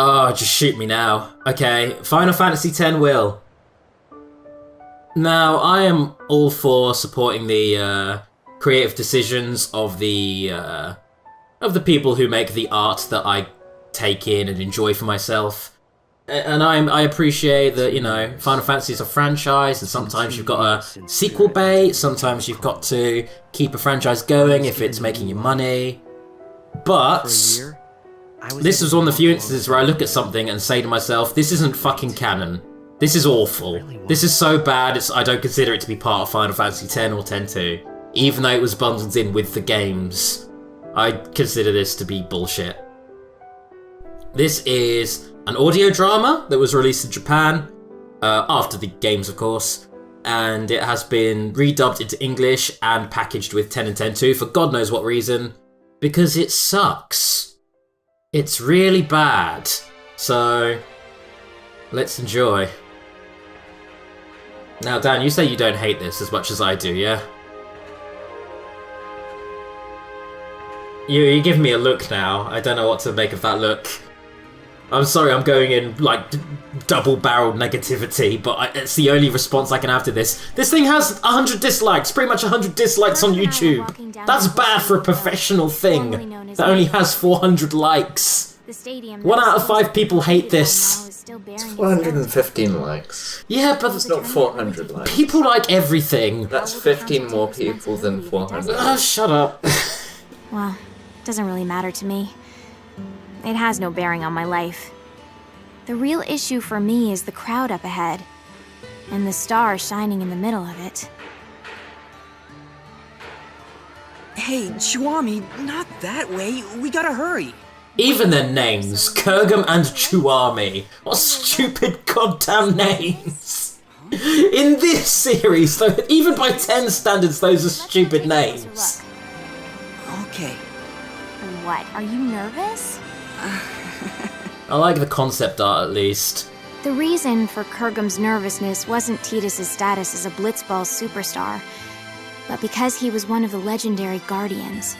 Oh, just shoot me now. Okay, Final Fantasy X will. Now, I am all for supporting the creative decisions of the people who make the art that I take in and enjoy for myself. And I appreciate that, you know, Final Fantasy is a franchise, and sometimes you've got a sequel bait, sometimes you've got to keep a franchise going if it's making you money. But this is one of the few instances where I look at something and say to myself, this isn't fucking canon. This is awful. This is so bad, I don't consider it to be part of Final Fantasy X or X-2. Even though it was bundled in with the games, I consider this to be bullshit. This is an audio drama that was released in Japan, after the games of course, and it has been redubbed into English and packaged with 10 and 10-2 for God knows what reason, because it sucks. It's really bad. So, let's enjoy. Now Dan, you say you don't hate this as much as I do, yeah? You give me a look now. I don't know what to make of that look. I'm sorry, I'm going in, like, double-barreled negativity, but it's the only response I can have to this. This thing has 100 dislikes, pretty much 100 dislikes on YouTube. That's bad for a professional thing that only has 400 likes. 1 out of 5 people hate this. It's 415 likes. Yeah, but it's not 400 likes. People like everything. That's 15 more people than 400. Oh, shut up. Well, it doesn't really matter to me. It has no bearing on my life. The real issue for me is the crowd up ahead, and the star shining in the middle of it. Hey, Chuami, not that way. We gotta hurry. Even their names, Kurgam and Chuami. What stupid goddamn names. In this series, though, even by 10 standards, those are stupid names. Okay. What, are you nervous? I like the concept art, at least. The reason for Kurgam's nervousness wasn't Tidus' status as a Blitzball superstar, but because he was one of the legendary Guardians.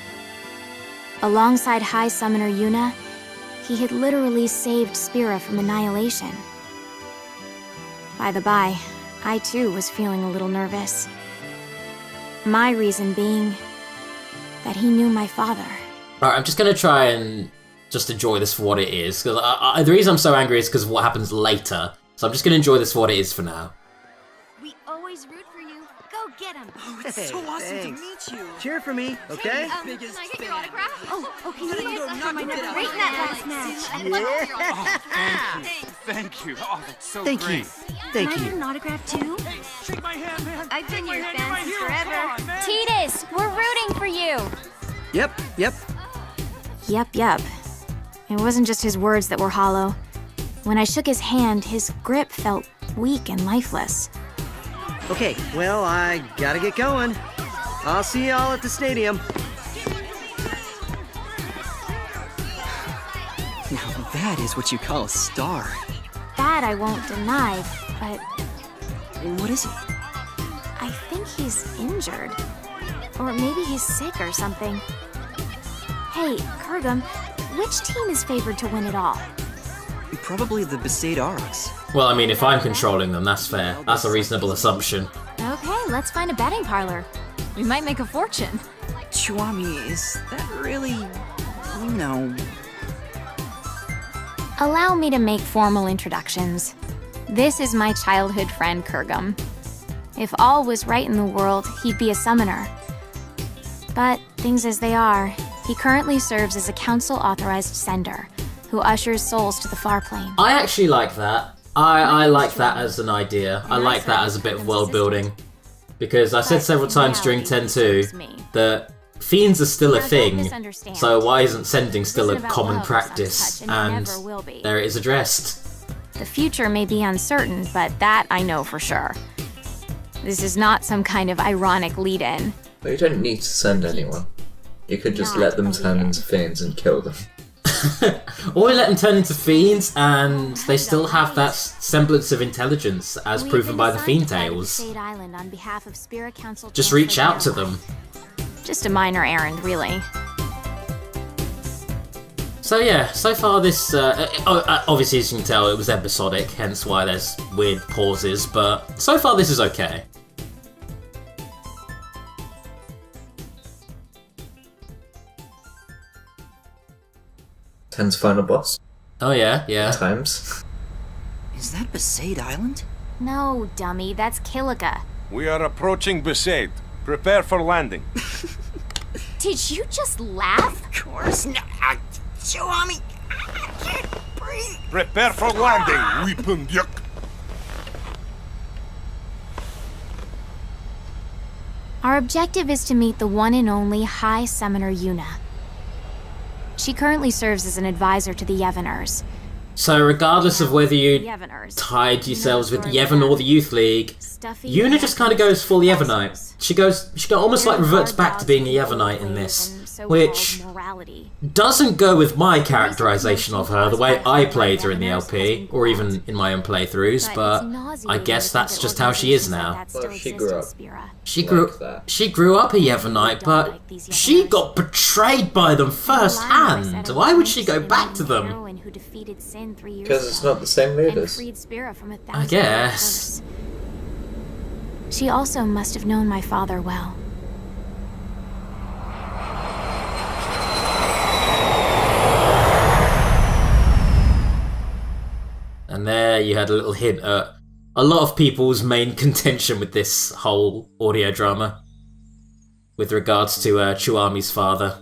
Alongside High Summoner Yuna, he had literally saved Spira from annihilation. By the by, I too was feeling a little nervous. My reason being that he knew my father. Alright, I'm just gonna try and just enjoy this for what it is. Because the reason I'm so angry is because of what happens later. So I'm just gonna enjoy this for what it is for now. We always root for you. Go get him. Oh, it's so awesome thanks. to meet you. Cheer for me, okay? Hey, can I get your autograph? Oh, okay, You guys knock my it number out. great in that last match. Thank you. Oh, that's so Thank great. you. Can Thank I get you. an autograph too? Shake my hand, man. I've been your fan since forever. Come on, man. Tidus, we're rooting for you! Yep. Yep. It wasn't just his words that were hollow. When I shook his hand, his grip felt weak and lifeless. Okay, well, I gotta get going. I'll see y'all at the stadium. Now that is what you call a star. That I won't deny, but What is it? I think he's injured. Or maybe he's sick or something. Hey, Kurgam, which team is favored to win it all? Probably the Besaid Aurochs. Well, I mean, if I'm controlling them, that's fair. That's a reasonable assumption. Okay, let's find a betting parlor. We might make a fortune. Chuami, is that really... No. Allow me to make formal introductions. This is my childhood friend, Kurgam. If all was right in the world, he'd be a summoner. But things as they are, he currently serves as a council-authorized sender, who ushers souls to the far plane. I actually like that. I like that as an idea. I like that as a bit of world building. Because I said several times during 10.2 that fiends are still a thing, so why isn't sending still a common practice? And there it is addressed. The future may be uncertain, but that I know for sure. This is not some kind of ironic lead-in. But you don't need to send anyone. You could just let them turn into fiends and kill them. Or we let them turn into fiends and they still have that semblance of intelligence as proven by the Fiend Tales. Just reach out to them. Just a minor errand, really. So yeah, so far this, obviously as you can tell, it was episodic, hence why there's weird pauses, but so far this is okay. Ten's final boss. Oh yeah, yeah. Times. Is that Besaid Island? No, dummy, that's Kilika. We are approaching Besaid. Prepare for landing. Did you just laugh? Of course not. Kiwami, I can't breathe. Prepare for landing, weapon yuck. Our objective is to meet the one and only High Summoner Yuna. She currently serves as an advisor to the Yevoners. So regardless of whether you Yevoners. tied yourselves with Yevon or the Youth League, Yuna just kind of goes full Yevonite. She almost like reverts back to being a Yevonite in this, which doesn't go with my characterization of her, the way I played her in the LP, or even in my own playthroughs, but I guess that's just how she is now. Well, she grew up. She grew up a Yevonite, but she got betrayed by them firsthand. Why would she go back to them? Because it's not the same leaders. I guess. She also must have known my father well. And there you had a little hint at a lot of people's main contention with this whole audio drama, with regards to Chuami's father.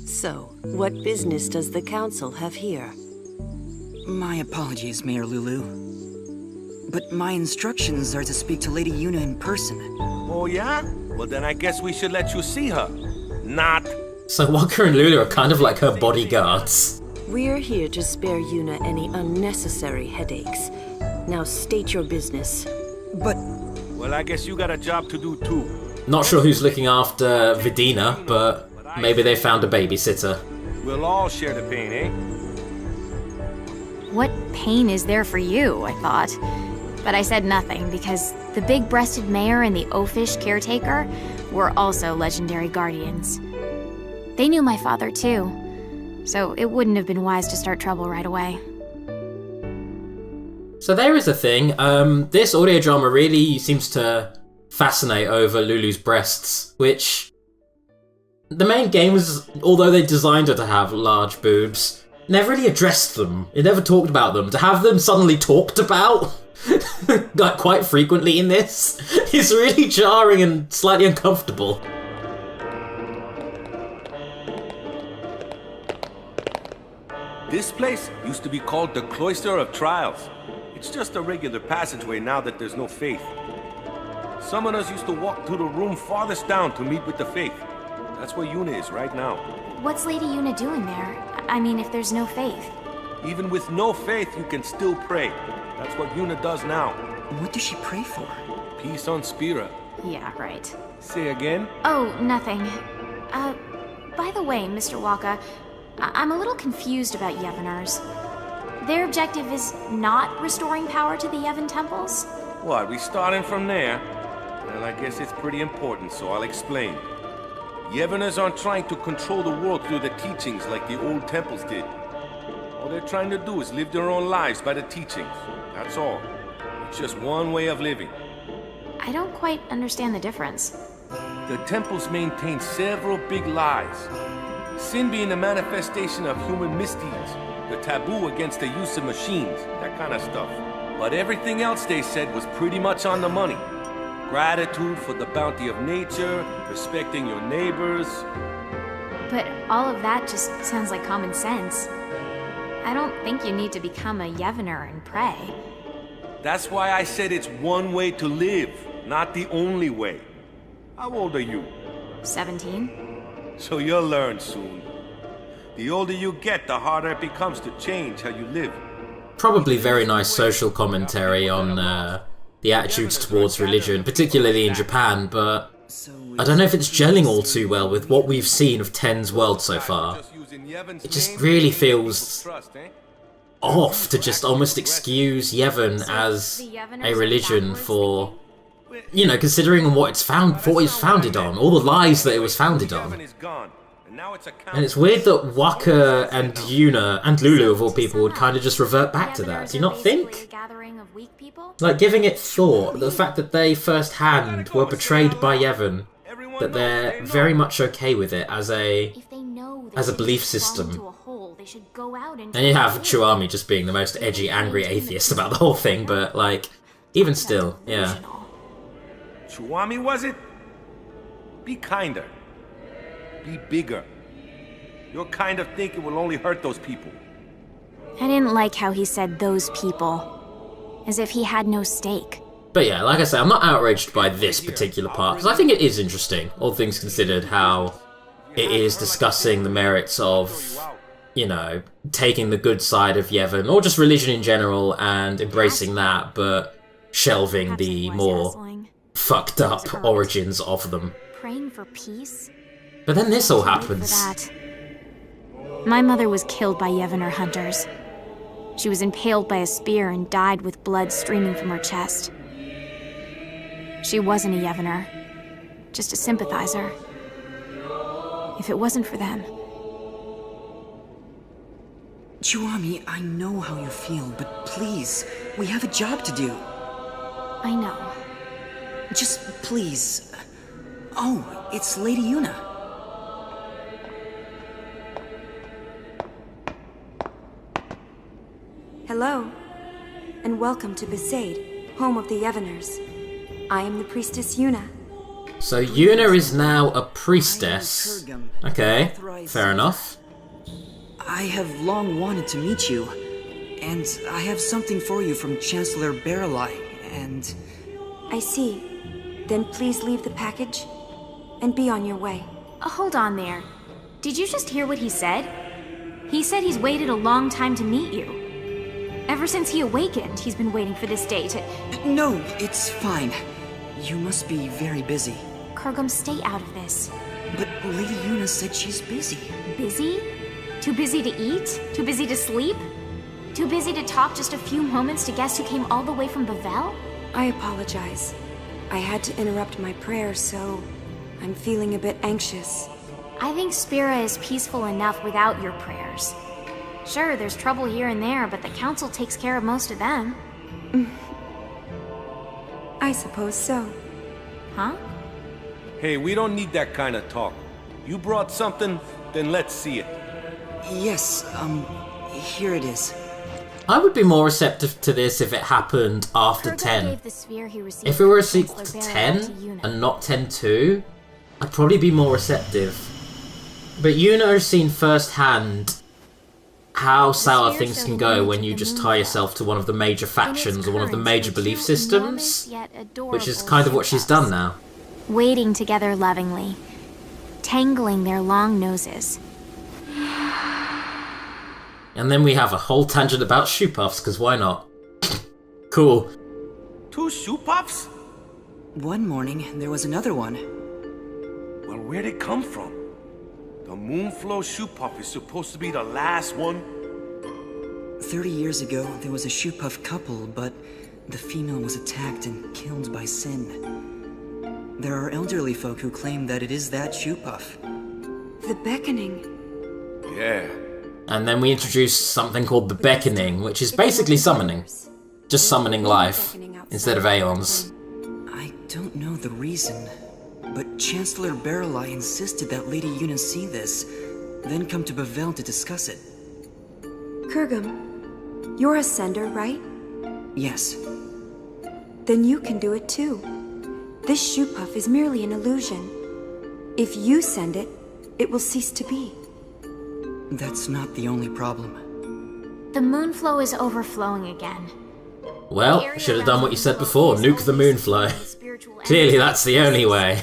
So, what business does the council have here? My apologies, Mayor Lulu. But my instructions are to speak to Lady Yuna in person. Oh yeah? Well then I guess we should let you see her. Not. So Walker and Lulu are kind of like her bodyguards. We're here to spare Yuna any unnecessary headaches. Now state your business. But... Well, I guess you got a job to do too. Not sure who's looking after Vidina, but maybe they found a babysitter. We'll all share the pain, eh? What pain is there for you, I thought. But I said nothing because the big-breasted mayor and the oafish caretaker were also legendary guardians. They knew my father too, so it wouldn't have been wise to start trouble right away. So there is a thing. This audio drama really seems to fascinate over Lulu's breasts, which the main games, although they designed her to have large boobs, never really addressed them. It never talked about them. To have them suddenly talked about, like quite frequently in this, is really jarring and slightly uncomfortable. This place used to be called the Cloister of Trials. It's just a regular passageway now that there's no faith. Summoners used to walk to the room farthest down to meet with the faith. That's where Yuna is right now. What's Lady Yuna doing there? I mean, if there's no faith. Even with no faith, you can still pray. That's what Yuna does now. what does she pray for? Peace on Spira. Yeah, right. Say again? Oh, nothing. By the way, Mr. Waka, I'm a little confused about Yevoners. Their objective is not restoring power to the Yevon temples? What, we starting from there? Well, I guess it's pretty important, so I'll explain. Yevoners aren't trying to control the world through the teachings like the old temples did. All they're trying to do is live their own lives by the teachings. That's all. It's just one way of living. I don't quite understand the difference. The temples maintain several big lies. Sin being a manifestation of human misdeeds, the taboo against the use of machines, that kind of stuff. But everything else they said was pretty much on the money. Gratitude for the bounty of nature, respecting your neighbors. But all of that just sounds like common sense. I don't think you need to become a Yevoner and pray. That's why I said it's one way to live, not the only way. How old are you? 17? So you'll learn soon. The older you get, the harder it becomes to change how you live. Probably very nice social commentary on the attitudes towards religion, particularly in Japan, but I don't know if it's gelling all too well with what we've seen of Ten's world so far. It just really feels off to just almost excuse Yevon as a religion for, you know, considering what it's founded on, all the lies that it was founded on. And now it's a And it's weird that Waka and Yuna and Lulu, of all people, would kind of just revert back to that. Do you not think? Like, giving it thought, the fact that they first-hand were betrayed by Yevon, that they're very much okay with it as a belief system. And you have Chuami just being the most edgy, angry atheist about the whole thing, but, like, even still, yeah. Chuami, was it? Be kinder. Be bigger. Your kind of thinking will only hurt those people. I didn't like how he said those people. As if he had no stake. But yeah, like I say, I'm not outraged by this particular part, because I think it is interesting, all things considered, how it is discussing the merits of, you know, taking the good side of Yevon, or just religion in general, and embracing that, but shelving the more fucked up origins of them. Praying for peace? But then this all happens. My mother was killed by Yevonner hunters. She was impaled by a spear and died with blood streaming from her chest. She wasn't a Yevonner, just a sympathizer. If it wasn't for them... Chuami, I know how you feel, but please, we have a job to do. I know. Just please. Oh, it's Lady Yuna. Hello, and welcome to Besaid, home of the Yevoners. I am the priestess Yuna. So Yuna is now a priestess. Okay, fair enough. I have long wanted to meet you, and I have something for you from Chancellor Baralai, and... I see. Then please leave the package, and be on your way. Hold on there. Did you just hear what he said? He said he's waited a long time to meet you. Ever since he awakened, he's been waiting for this day to... No, it's fine. You must be very busy. Kurgum, stay out of this. But Lady Yuna said she's busy. Busy? Too busy to eat? Too busy to sleep? Too busy to talk just a few moments to guess who came all the way from Bavel? I apologize. I had to interrupt my prayer, so I'm feeling a bit anxious. I think Spira is peaceful enough without your prayers. Sure, there's trouble here and there, but the council takes care of most of them. I suppose so. Huh? Hey, we don't need that kind of talk. You brought something, then let's see it. Yes, here it is. I would be more receptive to this if it happened after 10. If it were a sequel to 10, and not 10-2, I'd probably be more receptive. But Yuna has seen firsthand how sour things can go when you just tie yourself to one of the major factions or one of the major belief systems, which is kind of what she's done now. Waiting together lovingly, tangling their long noses. And then we have a whole tangent about shoe puffs, because why not? Cool. 2 shoe puffs? One morning, there was another one. Well, where'd it come from? The Moonflow shoe puff is supposed to be the last one? 30 years ago, there was a shoe puff couple, but the female was attacked and killed by Sin. There are elderly folk who claim that it is that shoe puff. The beckoning. Yeah. And then we introduce something called the Beckoning, which is basically summoning. Just summoning life, instead of Aeons. I don't know the reason, but Chancellor Baralai insisted that Lady Yuna see this, then come to Bavel to discuss it. Kurgum, you're a sender, right? Yes. Then you can do it too. This shoe puff is merely an illusion. If you send it, it will cease to be. That's not the only problem. The Moonflow is overflowing again. Well, should have done what you said before, nuke the Moonflow. Clearly that's the only way.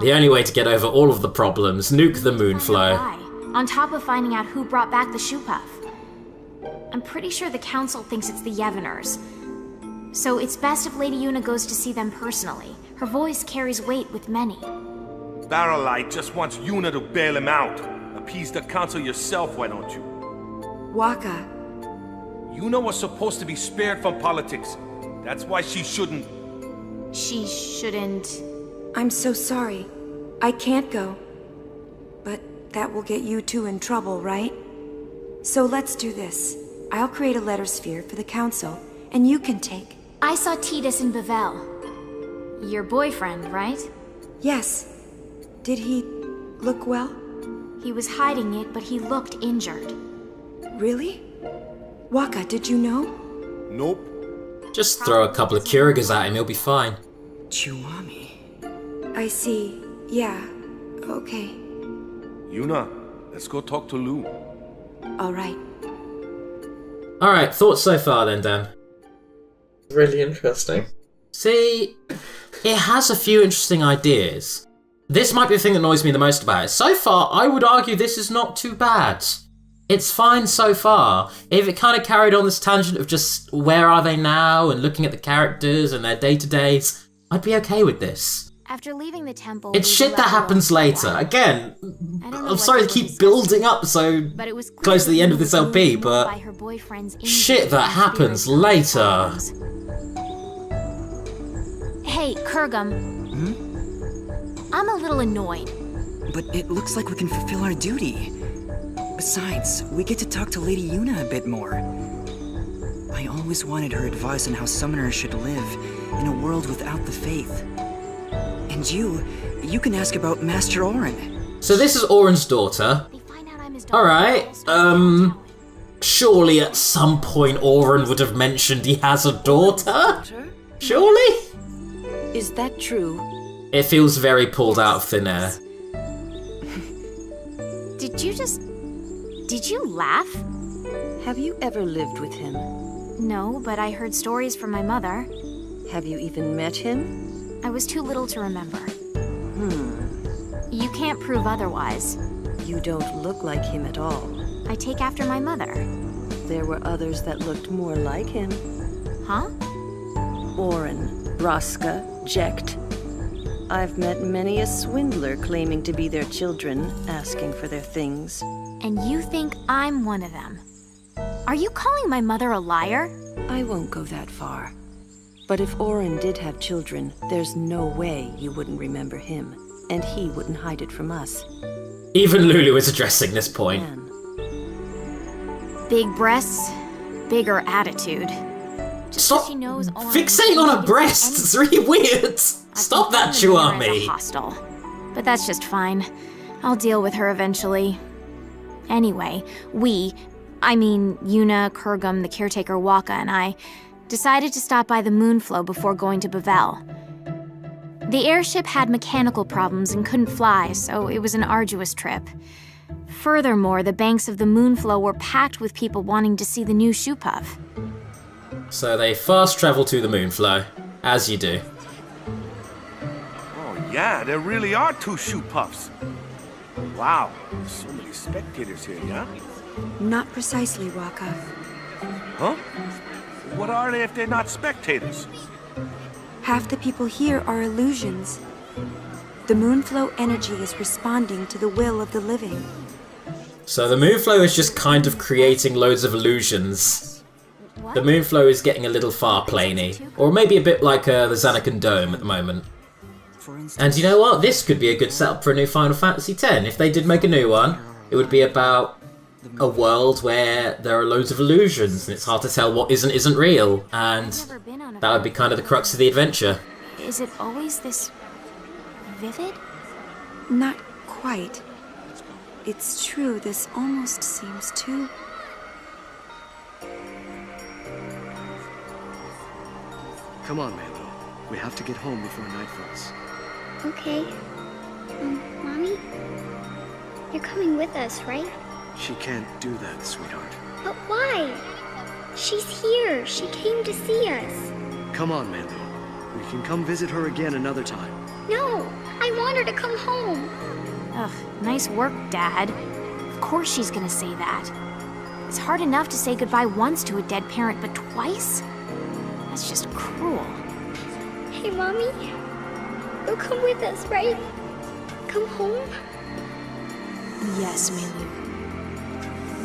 The only way to get over all of the problems, nuke the Moonflow. On top of finding out who brought back the shoe puff. I'm pretty sure the council thinks it's the Yevoners. So it's best if Lady Yuna goes to see them personally. Her voice carries weight with many. Baralai just wants Yuna to bail him out. Appease the council yourself, why don't you? Waka. Yuna was supposed to be spared from politics. That's why she shouldn't... She shouldn't... I'm so sorry. I can't go. But that will get you two in trouble, right? So let's do this. I'll create a letter sphere for the council, and you can take... I saw Titus in Bavel. Your boyfriend, right? Yes. Did he look well? He was hiding it, but he looked injured. Really? Waka, did you know? Nope. Just throw a couple of Kurigas at him, he'll be fine. Chiwami. I see. Yeah. Okay. Yuna, let's go talk to Lou. All right. Alright, thoughts so far then, Dan? Really interesting. See, it has a few interesting ideas. This might be the thing that annoys me the most about it. So far, I would argue this is not too bad. It's fine so far. If it kind of carried on this tangent of just where are they now and looking at the characters and their day-to-days, I'd be okay with this. After leaving the temple, It's shit that happens later. Again, I'm sorry to keep building up so close to the end of this LP, but shit that happens later. Hey, Kurgum. I'm a little annoyed. But it looks like we can fulfill our duty. Besides, we get to talk to Lady Yuna a bit more. I always wanted her advice on how summoners should live in a world without the faith. And you can ask about Master Orin. So this is Orin's daughter. Alright, surely at some point Orin would have mentioned he has a daughter? Surely? Is that true? It feels very pulled out of thin air. Did you laugh? Have you ever lived with him? No, but I heard stories from my mother. Have you even met him? I was too little to remember. You can't prove otherwise. You don't look like him at all. I take after my mother. There were others that looked more like him. Huh? Orin, Braska, Jecht. I've met many a swindler claiming to be their children, asking for their things. And you think I'm one of them? Are you calling my mother a liar? I won't go that far. But if Orin did have children, there's no way you wouldn't remember him, and he wouldn't hide it from us. Even Lulu is addressing this point. Big breasts, bigger attitude. Stop fixating on her breasts! It's really weird! Stop that, Chiwami! Hostile. But that's just fine. I'll deal with her eventually. Anyway, Yuna, Kurgum, the caretaker Waka, and I decided to stop by the Moonflow before going to Bavel. The airship had mechanical problems and couldn't fly, so it was an arduous trip. Furthermore, the banks of the Moonflow were packed with people wanting to see the new shoe puff. So they fast travel to the Moonflow, as you do. Oh yeah, there really are two shoe puffs. Wow, so many spectators here, yeah? Not precisely, Waka. Huh? What are they if they're not spectators? Half the people here are illusions. The Moonflow energy is responding to the will of the living. So the Moonflow is just kind of creating loads of illusions. The Moonflow is getting a little far-planey, or maybe a bit like the Zanakan Dome at the moment. And you know what? This could be a good setup for a new Final Fantasy X. If they did make a new one, it would be about a world where there are loads of illusions, and it's hard to tell what isn't real, and that would be kind of the crux of the adventure. Is it always this vivid? Not quite. It's true, this almost seems too... Come on, Melo. We have to get home before night falls. Okay. Mommy? You're coming with us, right? She can't do that, sweetheart. But why? She's here. She came to see us. Come on, Melo. We can come visit her again another time. No! I want her to come home. Ugh, nice work, Dad. Of course she's gonna say that. It's hard enough to say goodbye once to a dead parent, but twice? That's just cruel. Hey, Mommy. You'll come with us, right? Come home? Yes, Milu.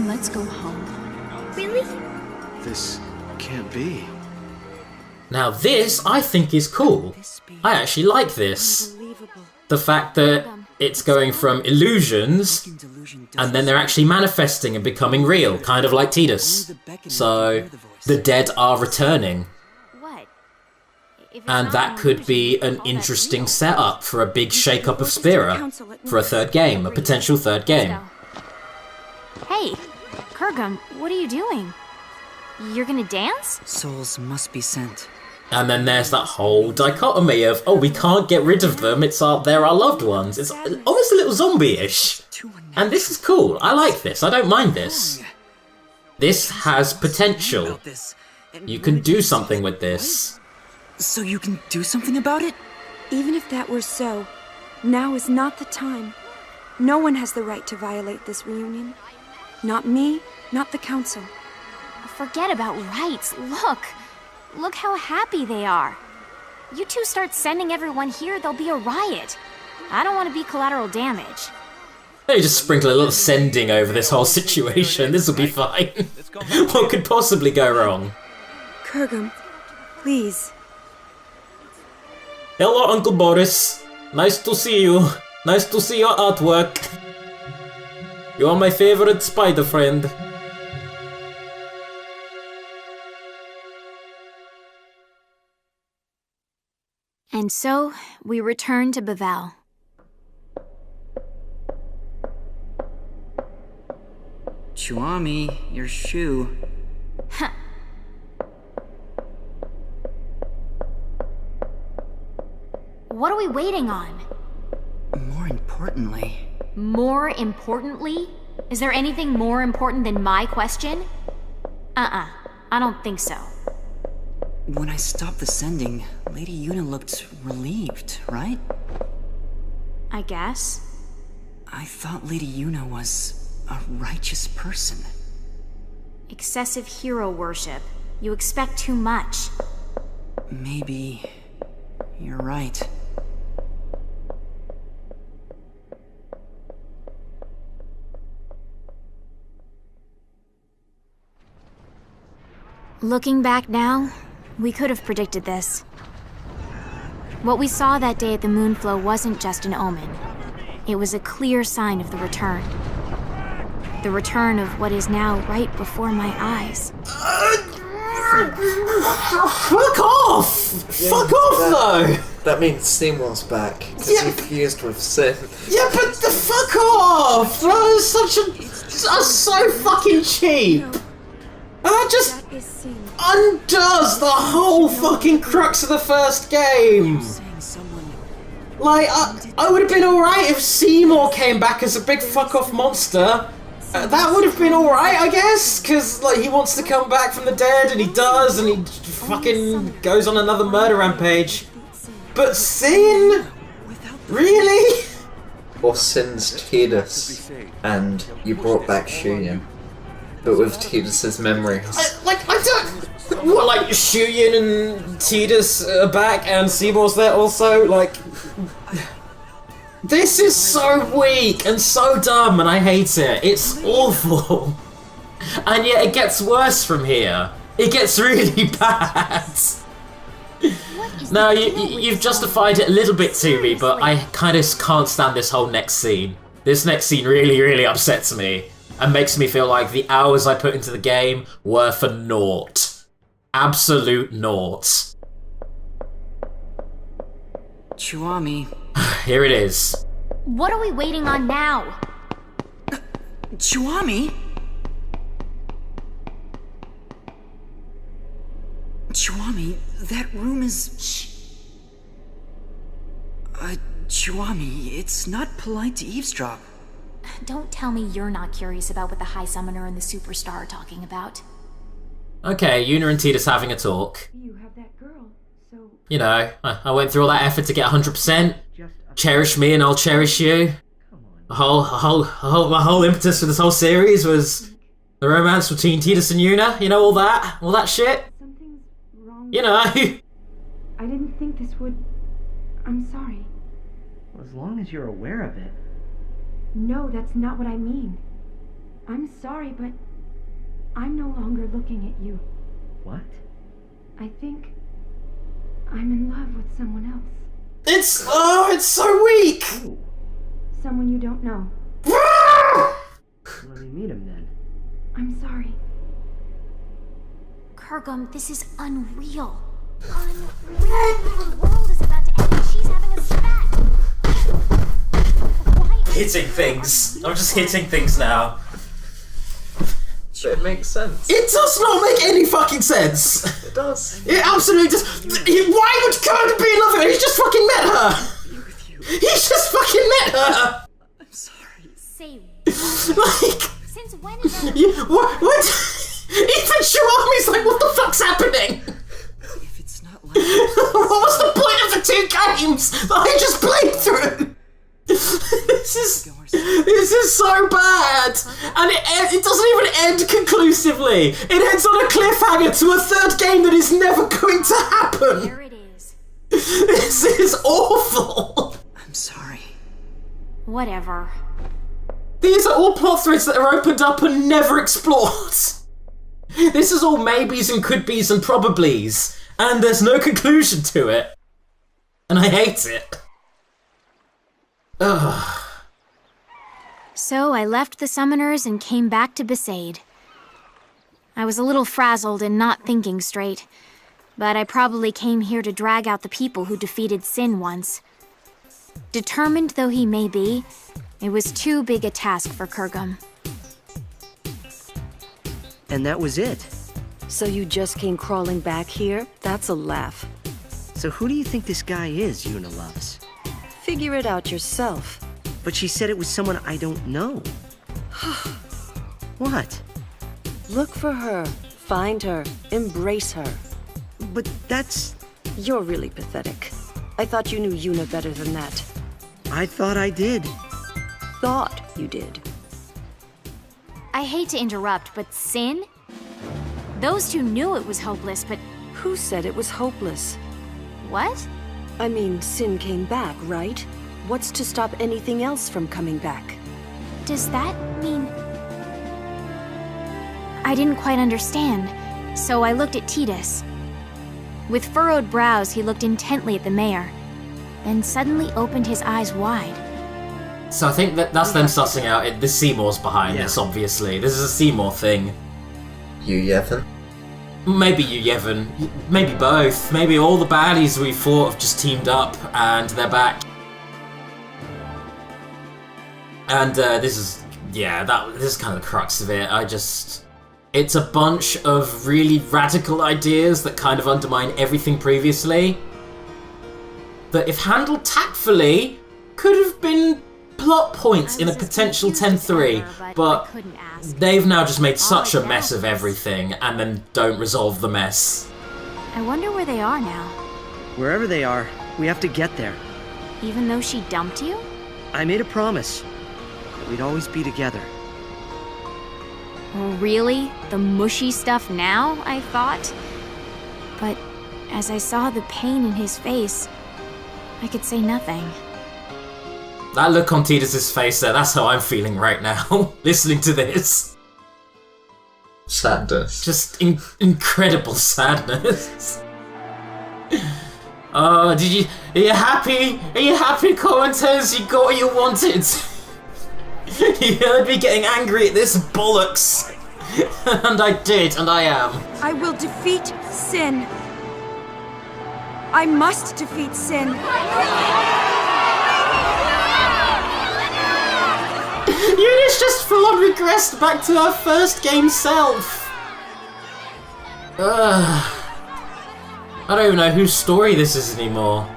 Let's go home. Really? This can't be. Now this, I think, is cool. I actually like this. The fact that it's going from illusions, and then they're actually manifesting and becoming real, kind of like Tidus. So, the dead are returning. And that could be an interesting setup for a big shake-up of Spira, for a third game, a potential third game. Hey, Kurgum, what are you doing? You're gonna dance? Souls must be sent. And then there's that whole dichotomy of, oh, we can't get rid of them, they're our loved ones. It's almost a little zombie-ish. And this is cool. I like this. I don't mind this. This has potential. You can do something with this. So you can do something about it? Even if that were so, now is not the time. No one has the right to violate this reunion. Not me, not the Council. Forget about rights. Look how happy they are. You two start sending everyone here, there'll be a riot. I don't want to be collateral damage. They just sprinkle a little sending over this whole situation. This will be fine. What could possibly go wrong? Kurgum, please. Hello, Uncle Boris. Nice to see you. Nice to see your artwork. You are my favorite spider friend. And so, we return to Bavel. Chuami, your shoe. Huh. What are we waiting on? More importantly... More importantly? Is there anything more important than my question? I don't think so. When I stopped the sending, Lady Yuna looked relieved, right? I guess. I thought Lady Yuna was a righteous person. Excessive hero worship. You expect too much. Maybe... you're right. Looking back now, we could have predicted this. What we saw that day at the Moonflow wasn't just an omen. It was a clear sign of the return. The return of what is now right before my eyes. Fuck off! Yeah, Fuck off, though! That means Seymour's back, because Yeah. he fused with Sin. Yeah, but the fuck off! That was that's so fucking cheap! And that just undoes the whole fucking crux of the first game! Like, I would have been alright if Seymour came back as a big fuck-off monster. That would have been alright, I guess, because, like, he wants to come back from the dead, and he does, and he fucking goes on another murder rampage. But Sin? Really? Or Sin's Tidus, and you brought back Shuyin, but with Tidus's memories. I don't... What, like, Shuyin and Tidus are back, and Seymour's there also? Like... This is so weak and so dumb, and I hate it. It's awful. And yet it gets worse from here. It gets really bad. Now, you've justified it a little bit to me, but I kind of can't stand this whole next scene. This next scene really, really upsets me, and makes me feel like the hours I put into the game were for naught. Absolute naught. Chuami. Here it is. What are we waiting on now? Chuami? Chuami, that room is... Shh. Chuami, it's not polite to eavesdrop. Don't tell me you're not curious about what the High Summoner and the Superstar are talking about. Okay, Yuna and Tidus having a talk. You have that girl, so... You know, I went through all that effort to get 100%. Cherish me and I'll cherish you. My whole impetus for this whole series was the romance between Tidus and Yuna. You know, all that shit. Something's wrong. You know. I didn't think this would... I'm sorry. Well, as long as you're aware of it. No, that's not what I mean. I'm sorry, but I'm no longer looking at you. What? I think I'm in love with someone else. It's so weak. Ooh. someone you don't know. Let me meet him then. I'm sorry. Kurgum, this is unreal. Unreal. The world is about to end and she's having a spat. Hitting things. I'm just hitting things now. It makes sense. It does not make any fucking sense. It does. It absolutely does. Why would Kurgum be in love with her? He's just fucking met her. He's just fucking met her. I'm sorry. Say Like, since when is that? What? Even Shuami's like, what the fuck's happening? If it's not like What was the point of the 2 games that I just played through? This is so bad, and it doesn't even end conclusively. It ends on a cliffhanger to a 3rd game that is never going to happen. There it is. This is awful. I'm sorry. Whatever. These are all plot threads that are opened up and never explored. This is all maybes and could-bes and probablys, and there's no conclusion to it. And I hate it. Ugh. So I left the summoners and came back to Besaid. I was a little frazzled and not thinking straight, but I probably came here to drag out the people who defeated Sin once. Determined though he may be, it was too big a task for Kurgum. And that was it. So you just came crawling back here? That's a laugh. So who do you think this guy is Yuna loves? Figure it out yourself. But she said it was someone I don't know. What? Look for her. Find her. Embrace her. But that's... You're really pathetic. I thought you knew Yuna better than that. I thought I did. Thought you did. I hate to interrupt, but Sin? Those 2 knew it was hopeless, but... Who said it was hopeless? What? I mean, Sin came back, right? What's to stop anything else from coming back? Does that mean... I didn't quite understand, so I looked at Titus. With furrowed brows, he looked intently at the mayor, then suddenly opened his eyes wide. So I think that's them sussing out it. The Seymour's behind this, obviously. This is a Seymour thing. You Yevon? Maybe you Yevon. Maybe both. Maybe all the baddies we fought have just teamed up and they're back. And this is kind of the crux of it. It's a bunch of really radical ideas that kind of undermine everything previously. That if handled tactfully, could have been plot points in a potential 10-3, but they've now just made such a mess of everything and then don't resolve the mess. I wonder where they are now. Wherever they are, we have to get there. Even though she dumped you? I made a promise that we'd always be together. Really? The mushy stuff now, I thought? But as I saw the pain in his face, I could say nothing. That look on Titus's face there, that's how I'm feeling right now, listening to this. Sadness. Just incredible sadness. Oh, are you happy? Are you happy, commenters? You got what you wanted. You heard me getting angry at this bollocks. And I did, and I am. I will defeat Sin. I must defeat Sin. Yuna's just full-on regressed back to her first game self. I don't even know whose story this is anymore.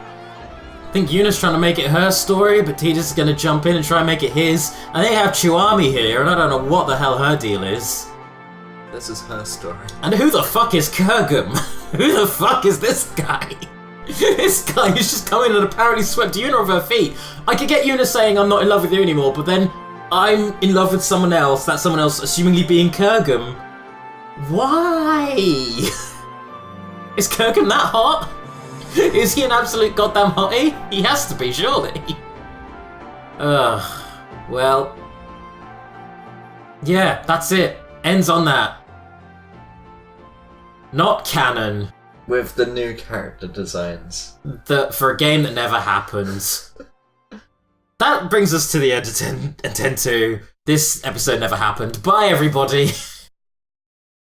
I think Yuna's trying to make it her story, but Titus is going to jump in and try and make it his. And they have Chuami here, and I don't know what the hell her deal is. This is her story. And who the fuck is Kurgum? Who the fuck is this guy? This guy who's just come in and apparently swept Yuna off her feet. I could get Yuna saying I'm not in love with you anymore, but then I'm in love with someone else, that someone else assumingly being Kurgum. Why? Is Kurgum that hot? Is he an absolute goddamn hottie? He has to be, surely. Well. Yeah, that's it. Ends on that. Not canon. With the new character designs. For a game that never happened. that brings us to the end of 10 2. This episode never happened. Bye, everybody.